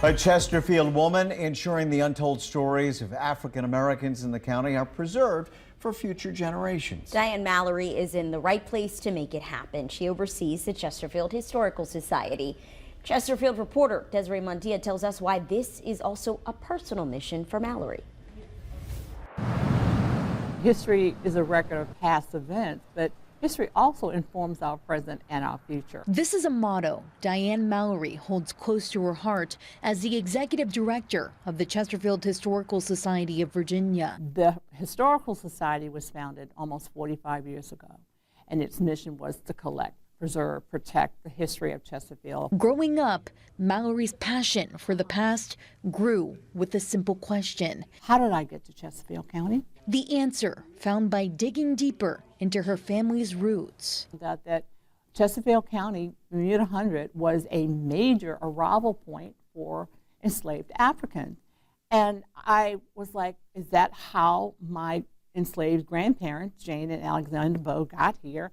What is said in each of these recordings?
A Chesterfield woman ensuring the untold stories of African Americans in the county are preserved for future generations. Diane Mallory is in the right place to make it happen. She oversees the Chesterfield Historical Society. Chesterfield reporter Desiree Montilla tells us why this is also a personal mission for Mallory. History is a record of past events, but history also informs our present and our future. This is a motto Diane Mallory holds close to her heart as the executive director of the Chesterfield Historical Society of Virginia. The Historical Society was founded almost 45 years ago, and its mission was to collect, preserve, protect the history of Chesterfield. Growing up, Mallory's passion for the past grew with a simple question. How did I get to Chesterfield County? The answer found by digging deeper into her family's roots. That Chesterfield County, Bermuda 100, was a major arrival point for enslaved Africans. And I was like, is that how my enslaved grandparents, Jane and Alexander Bow, got here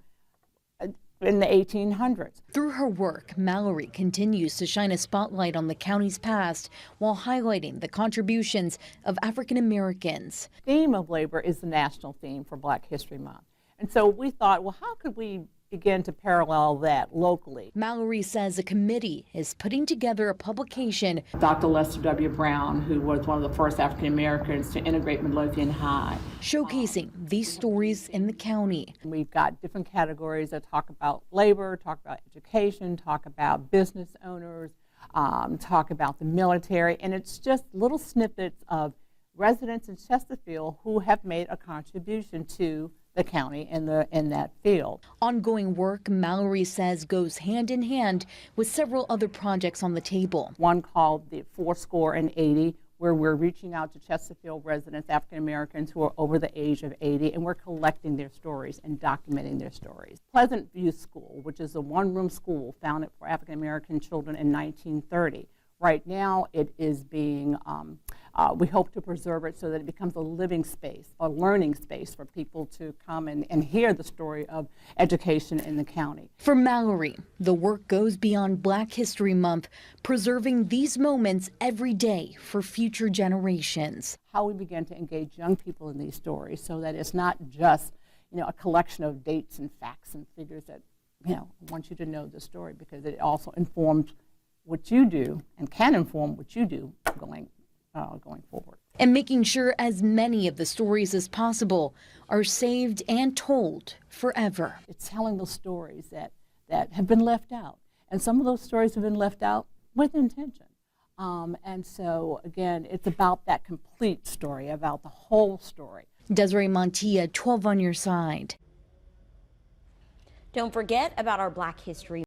in the 1800s? Through her work, Mallory continues to shine a spotlight on the county's past while highlighting the contributions of African Americans. The theme of labor is the national theme for Black History Month. And so we thought, well, how could we begin to parallel that locally? Mallory says a committee is putting together a publication. Dr. Lester W. Brown, who was one of the first African Americans to integrate Midlothian High, showcasing these stories in the county. We've got different categories that talk about labor, talk about education, talk about business owners, talk about the military, and it's just little snippets of residents in Chesterfield who have made a contribution to the county in that field. Ongoing work, Mallory says, goes hand in hand with several other projects on the table. One called the 80, where we're reaching out to Chesterfield residents, African Americans who are over the age of 80, and we're collecting their stories and documenting their stories. Pleasant View School, which is a one-room school founded for African American children in 1930. Right now, it is being, we hope to preserve it so that it becomes a living space, a learning space for people to come and hear the story of education in the county. For Mallory, the work goes beyond Black History Month, preserving these moments every day for future generations. How we begin to engage young people in these stories so that it's not just, a collection of dates and facts and figures that, I want you to know the story, because it also informs what you do and can inform what you do going forward. And making sure as many of the stories as possible are saved and told forever. It's telling those stories that have been left out. And some of those stories have been left out with intention. And so, again, it's about that complete story, about the whole story. Desiree Montilla, 12 on your side. Don't forget about our Black History